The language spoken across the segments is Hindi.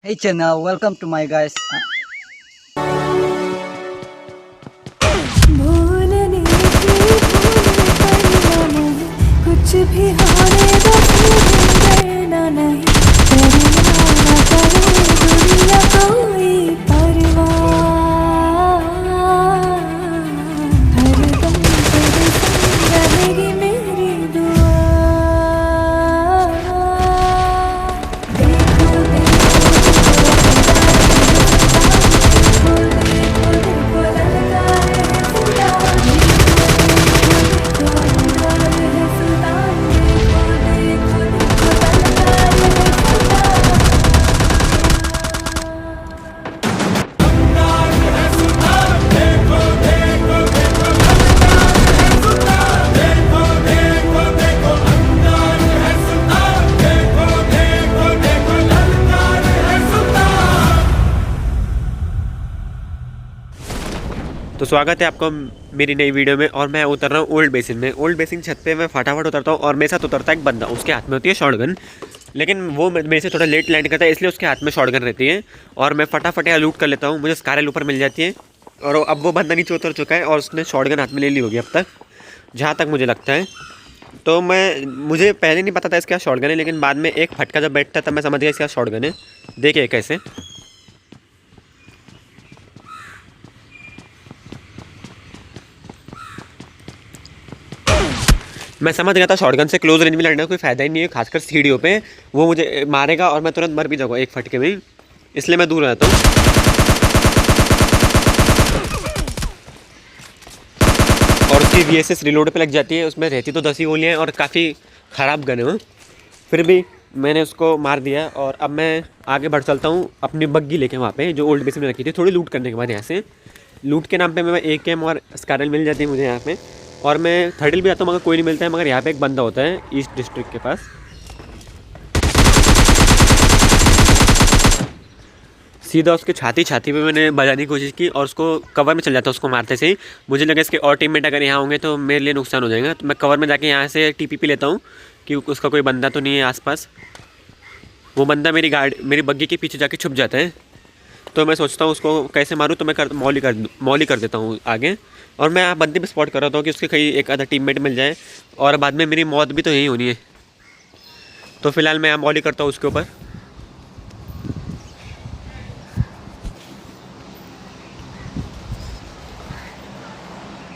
Hey channel, welcome to my guys. भूलने की भूल करना नहीं, कुछ भी होने दो, डरना नहीं, करना न करे दुनिया कोई परवाह। हरदम तेरे संग रहेगी मेरी दुआ। देखो देखो ललका है सुल्तान, देखो है सुल्तान, देखो ललका तो स्वागत है आपको मेरी नई वीडियो में। और मैं उतर रहा हूँ ओल्ड बेसिन में। ओल्ड बेसिन छत पे मैं फटाफट उतरता हूँ और मेरे साथ उतरता है एक बंदा। उसके हाथ में होती है शॉटगन, लेकिन वो मेरे से थोड़ा लेट लैंड करता है, इसलिए उसके हाथ में शॉटगन रहती है। और मैं फटाफट यहाँ लूट कर लेता हूँ। मुझे स्कारल ऊपर मिल जाती है और अब वो बंदा नीचे उतर चुका है और उसने शॉटगन हाथ में ले ली होगी अब तक, जहाँ तक मुझे लगता है। तो मुझे पहले नहीं पता था इसका शॉटगन है, लेकिन बाद में एक फटका जब बैठता तब मैं समझ गया इसका शॉटगन है। देखिए कैसे मैं समझ गया था शॉटगन से क्लोज रेंज में लड़ने का कोई फ़ायदा ही नहीं है, खासकर सीढ़ियों पे। वो मुझे मारेगा और मैं तुरंत मर भी जाऊँगा एक फटके में ही, इसलिए मैं दूर रहता हूँ। और उसकी VSS रिलोड पे लग जाती है, उसमें रहती तो 10 ही गोलियाँ हैं और काफ़ी ख़राब गन है वो। फिर भी मैंने उसको मार दिया और अब मैं आगे बढ़ चलता हूँ अपनी बग्गी लेके वहाँ पे जो ओल्ड बेस में रखी थी। थोड़ी लूट करने के बाद यहाँ से लूट के नाम पे मैं AKM और स्कारल मिल जाती है मुझे यहाँ पे। और मैं थर्डल भी आता हूँ मगर कोई नहीं मिलता है। मगर यहाँ पे एक बंदा होता है ईस्ट डिस्ट्रिक्ट के पास। सीधा उसके छाती पे मैंने बजाने की कोशिश की और उसको कवर में चल जाता उसको मारते से ही। मुझे लगा इसके और टीममेट अगर यहाँ होंगे तो मेरे लिए नुकसान हो जाएगा, तो मैं कवर में जाके यहाँ से TPP लेता हूँ कि उसका कोई बंदा तो नहीं है आसपास। वो बंदा मेरी बग्गी के पीछे जाके छुप जाता है। तो मैं सोचता हूँ उसको कैसे मारूँ, तो मैं मौली कर देता हूँ आगे। और मैं बंदे पे स्पॉट कर रहा था कि उसके कहीं एक आधा टीममेट मिल जाए और बाद में मेरी मौत भी तो यही होनी है। तो फिलहाल मैं यहाँ मौली करता हूँ उसके ऊपर।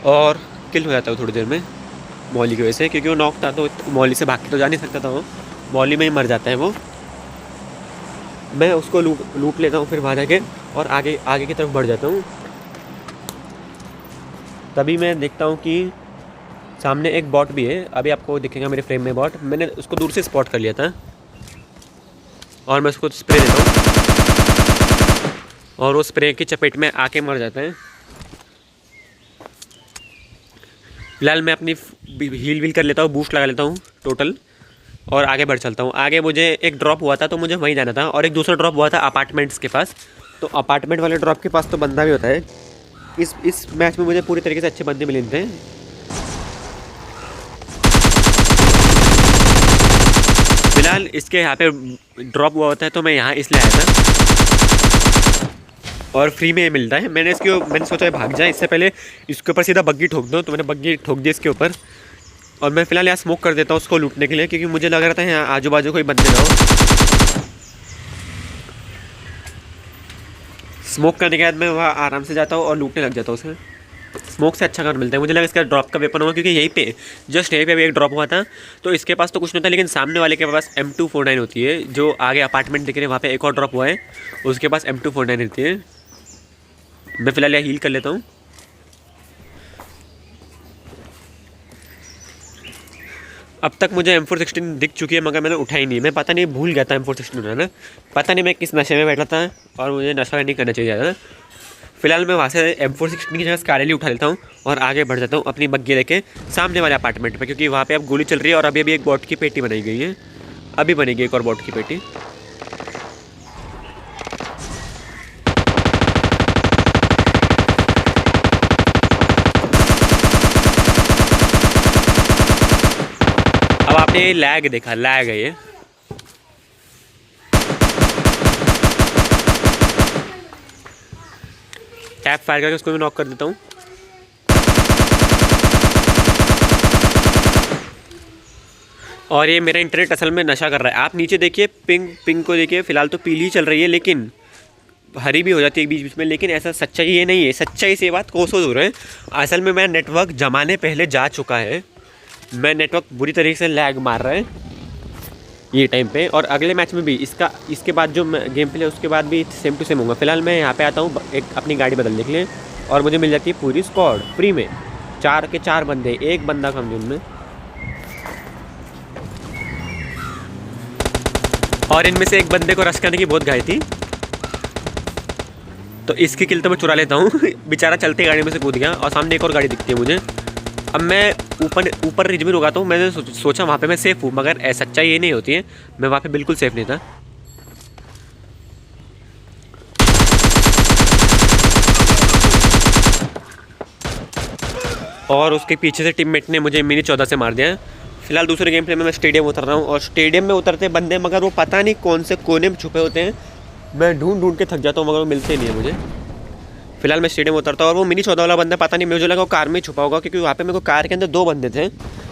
और किल हो जाता है थोड़ी देर में मौली की वजह से, क्योंकि वो नॉक था तो मौली से भाग के तो जा नहीं सकता था, वो मौली में ही मर जाता है वो। मैं उसको लूट लेता हूँ फिर वहाँ जाके और आगे आगे की तरफ बढ़ जाता हूँ। तभी मैं देखता हूँ कि सामने एक बॉट भी है। अभी आपको दिखेगा मेरे फ्रेम में बॉट। मैंने उसको दूर से स्पॉट कर लिया था और मैं उसको स्प्रे देता हूँ और वो स्प्रे की चपेट में आके मर जाता है। फिलहाल मैं अपनी हील कर लेता हूँ, बूस्ट लगा लेता हूँ टोटल और आगे बढ़ चलता हूँ। आगे मुझे एक ड्रॉप हुआ था तो मुझे वहीं जाना था और एक दूसरा ड्रॉप हुआ था अपार्टमेंट्स के पास। तो अपार्टमेंट वाले ड्रॉप के पास तो बंदा भी होता है। इस मैच में मुझे पूरी तरीके से अच्छे बंदे मिले थे। फिलहाल इसके यहाँ पे ड्रॉप हुआ होता है तो मैं यहाँ इसलिए आया था और फ्री में मिलता है। मैंने सोचा भाग जाए इससे पहले इसके ऊपर सीधा बग्गी ठोक दो, तो मैंने बग्गी ठोक दी इसके ऊपर। और मैं फिलहाल यहाँ स्मोक कर देता हूँ उसको लूटने के लिए, क्योंकि मुझे लग रहा था यहाँ आजू बाजू कोई बंदे ना हो। स्मोक करने के बाद मैं वहाँ आराम से जाता हूँ और लूटने लग जाता हूँ उसे। स्मोक से अच्छा कवर मिलता है। मुझे लगा इसका ड्रॉप का वेपन होगा, क्योंकि यहीं पे जस्ट यहीं पे भी एक ड्रॉप हुआ था। तो इसके पास तो कुछ नहीं था, लेकिन सामने वाले के पास M249 होती है। जो आगे अपार्टमेंट दिख रहे हैं वहाँ पे एक और ड्रॉप हुआ है, उसके पास M249 रहती है। मैं फिलहाल यहाँ हील कर लेता हूँ। अब तक मुझे M416 दिख चुकी है मगर मैंने उठाई नहीं। मैं पता नहीं भूल गया था M416 उठाना। पता नहीं मैं किस नशे में बैठा था और मुझे नशा नहीं करना चाहिए ज़्यादा। फिलहाल मैं वहाँ से M416 की जगह स्कारल उठा लेता हूँ और आगे बढ़ जाता हूँ अपनी बग्गी लेके सामने वाले अपार्टमेंट पे, क्योंकि वहाँ पे अब गोली चल रही है और अभी एक बॉट की पेटी बनाई गई है। अभी बनेगी एक और बॉट की पेटी। अब आपने लैग देखा, लैग है ये। ट्रैप फायर करके उसको भी नॉक कर देता हूँ। और ये मेरा इंटरनेट असल में नशा कर रहा है। आप नीचे देखिए, पिंग को देखिए, फ़िलहाल तो पीली चल रही है लेकिन हरी भी हो जाती है बीच बीच में, लेकिन ऐसा सच्चाई ये नहीं है। सच्चाई से बात कोसों दूर है। असल में मैं नेटवर्क जमाने पहले जा चुका है। मैं नेटवर्क बुरी तरीके से लैग मार रहा है ये टाइम पे, और अगले मैच में भी इसके बाद जो गेम प्ले उसके बाद भी सेम टू सेम होगा। फिलहाल मैं यहाँ पे आता हूँ एक अपनी गाड़ी बदलने के लिए, और मुझे मिल जाती है पूरी स्क्वाड फ्री में। 4 के 4 बंदे, एक बंदा कम जो उनमें, और इनमें से एक बंदे को रश करने की बहुत घाई थी, तो इसकी किल तो मैं चुरा लेता हूँ। बेचारा चलते गाड़ी में से कूद गया, और सामने एक और गाड़ी दिखती है मुझे। अब मैं ऊपर रिज में रुकाता हूँ। मैंने सोचा वहाँ पे मैं सेफ़ हूँ, मगर सच्चाई ये नहीं होती है। मैं वहाँ पे बिल्कुल सेफ़ नहीं था। और उसके पीछे से टीममेट ने मुझे मिनी 14 से मार दिया। फिलहाल दूसरे गेम प्ले में मैं स्टेडियम उतर रहा हूँ, और स्टेडियम में उतरते बंदे मगर वो पता नहीं कौन से कोने में छुपे होते हैं। मैं ढूंढ के थक जाता हूँ, मगर वो मिलते नहीं है मुझे। फिलहाल मैं स्टेडियम उतरता हूँ, और वो मिनी 14 वाला बंदा पता नहीं, मुझे लगा वो कार में छुपा होगा, क्योंकि वहाँ पे मेरे को कार के अंदर 2 बंदे थे।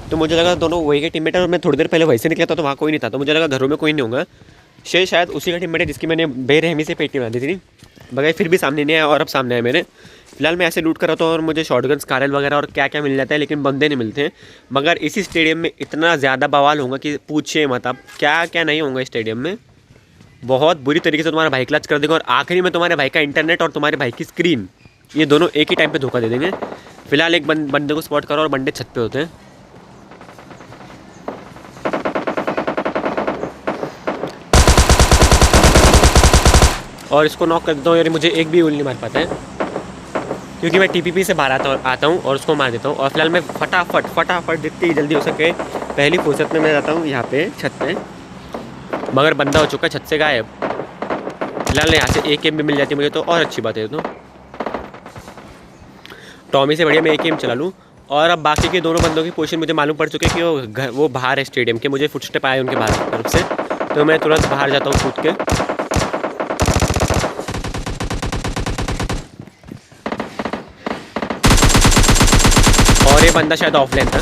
तो मुझे लगा दोनों वही के टीममेट है, और मैं थोड़ी देर पहले वहीं से निकला था तो वहाँ कोई नहीं था, तो मुझे लगा घरों में कोई नहीं होगा। शायद उसी का टीममेट है जिसकी मैंने बेरहमी से पेटी बांधी थी, मगर फिर भी सामने नहीं आया, और अब सामने आया मेरे। फिलहाल मैं ऐसे लूट कर रहा था, और मुझे शॉटगन, स्कारल वगैरह और क्या क्या मिल जाता है, लेकिन बंदे नहीं मिलते हैं। मगर इसी स्टेडियम में इतना ज़्यादा बवाल होगा कि पूछिए मत। अब क्या क्या नहीं होगा स्टेडियम में, बहुत बुरी तरीके से तुम्हारा भाई क्लच कर देगा, और आखिरी में तुम्हारे भाई का इंटरनेट और तुम्हारे भाई की स्क्रीन, ये दोनों एक ही टाइम पे धोखा दे देंगे। फिलहाल एक बंदे को स्पॉट करो, और बंदे छत पे होते हैं। और इसको नॉक कर देता हूँ, यार मुझे एक भी उल नहीं मार पाता है, क्योंकि मैं टीपीपी से बाहर आता हूँ और उसको मार देता हूँ। और फिलहाल मैं फटाफट जितनी जल्दी हो सके पहली फुर्सत में मैं जाता हूँ यहाँ पे छत पे, मगर बंदा हो चुका है छत से गायब। फिलहाल यहाँ से एक एम भी मिल जाती है मुझे, तो और अच्छी बात है। तो टॉमी से बढ़िया मैं एक एम चला लूँ। और अब बाकी के दोनों बंदों की पोजीशन मुझे मालूम पड़ चुकी है कि वो बाहर है स्टेडियम के। मुझे फुटस्टेप आए उनके बाहर की तरफ से, तो मैं तुरंत बाहर जाता हूँ कूद के। और ये बंदा शायद ऑफलाइन था।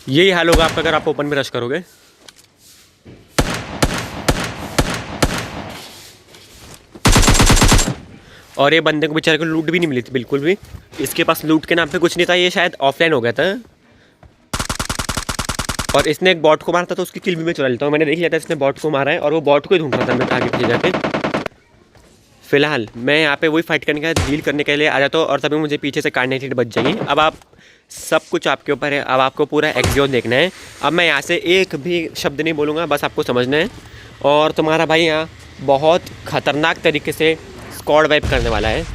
यही हाल होगा आपका अगर आप ओपन में रश करोगे। और ये बंदे को बेचारे को लूट भी नहीं मिली थी बिल्कुल भी। इसके पास लूट के नाम पे कुछ नहीं था, ये शायद ऑफलाइन हो गया था। और इसने एक बॉट को मारा था, तो उसकी किल भी मैं चुरा लेता हूँ। मैंने देख लिया था इसने बॉट को मारा है, और वो बॉट को ही ढूंढ रहा था मैं आगे पीछे जाके। फिलहाल मैं यहाँ पे वही फाइट करने का डील करने के लिए आ जाता हूँ, और तभी मुझे पीछे से कार्ड नेटेड बच जाएगी। अब आप सब कुछ आपके ऊपर है, अब आपको पूरा एक्सजोन देखना है। अब मैं यहाँ से एक भी शब्द नहीं बोलूँगा, बस आपको समझना है। और तुम्हारा भाई यहाँ बहुत ख़तरनाक तरीके से स्क्वाड वाइप करने वाला है।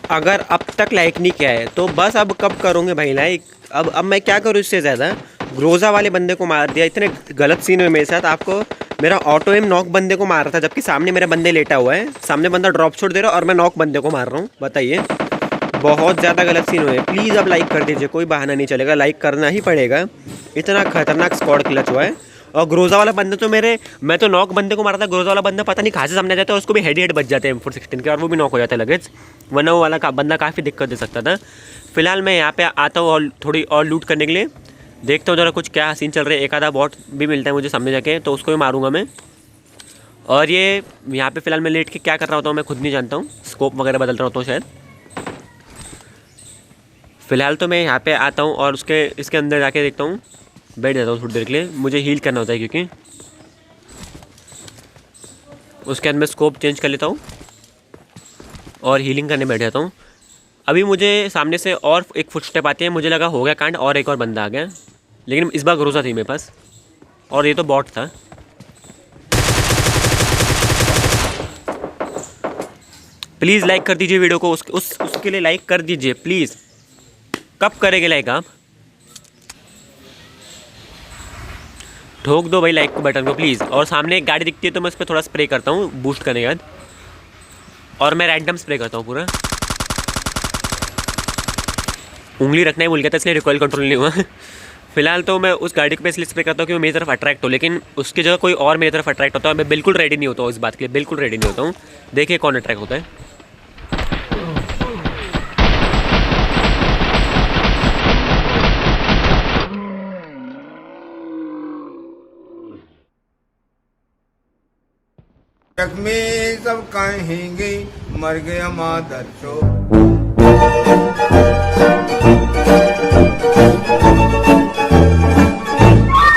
अगर अब तक लाइक नहीं किया है तो बस अब कब करोगे भाई लाइक। अब मैं क्या करूँ इससे ज़्यादा। ग्रोजा वाले बंदे को मार दिया, इतने गलत सीन हुए मेरे साथ। आपको मेरा ऑटो एम नॉक बंदे को मार रहा था, जबकि सामने मेरा बंदे लेटा हुआ है, सामने बंदा ड्रॉप शॉट दे रहा है और मैं नॉक बंदे को मार रहा हूँ। बताइए, बहुत ज़्यादा गलत सीन हुए। प्लीज़ अब लाइक कर दीजिए, कोई बहाना नहीं चलेगा, लाइक करना ही पड़ेगा। इतना खतरनाक स्क्वाड क्लच हुआ है। और ग्रोजा वाला बंदा तो मैं तो नॉक बंदे को मारा था, ग्रोजा वाला बंदा पता नहीं कहाँ से सामने आ जाता है, उसको भी हेड बच जाते हैं M416 के, और वो भी नॉक हो जाता है लगेज। वरना वो वाला बंदा काफ़ी दिक्कत दे सकता था। फिलहाल मैं यहाँ पे आता हूँ और थोड़ी और लूट करने के लिए। देखता हूँ ज़रा कुछ क्या सीन चल रहा है। एक आधा बॉट भी मिलता है मुझे सामने जाके, तो उसको भी मारूंगा मैं। और ये यहाँ पे फिलहाल मैं लेट के क्या कर रहा होता हूँ मैं खुद नहीं जानता हूँ, स्कोप वगैरह बदल रहा होता हूँ शायद। फ़िलहाल तो मैं यहाँ पे आता हूँ और इसके अंदर जाके देखता हूँ, बैठ जाता हूँ थोड़ी देर के लिए। मुझे हील करना होता है क्योंकि उसके अंदर मैं स्कोप चेंज कर लेता हूँ और हीलिंग करने बैठ जाता हूँ। अभी मुझे सामने से और एक फुटस्टेप आती है, मुझे लगा हो गया कांड और एक और बंदा आ गया, लेकिन इस बार भरोसा थी मेरे पास और ये तो बॉट था। प्लीज़ लाइक कर दीजिए वीडियो को, उसके लिए लाइक कर दीजिए प्लीज़। कब करेंगे लाइक आप? ठोक दो भाई लाइक को बटन को प्लीज़। और सामने एक गाड़ी दिखती है तो मैं उस पर थोड़ा स्प्रे करता हूँ बूस्ट करने के बाद, और मैं रैंडम स्प्रे करता हूँ पूरा। उंगली रखना ही भूल गया था इसलिए रिकॉइल कंट्रोल नहीं हुआ। फिलहाल तो मैं उस गाड़ी को इसलिए स्प्रे करता हूँ कि वो मेरी तरफ अट्रैक्ट हो, लेकिन उसकी जगह कोई और मेरी तरफ अट्रैक्ट होता है, मैं बिल्कुल रेडी नहीं होता हूँ इस बात के लिए, बिल्कुल रेडी नहीं होता हूँ। देखिए कौन अट्रैक्ट होता है। जख्मी सब कहेंगे मर गया मादर चो।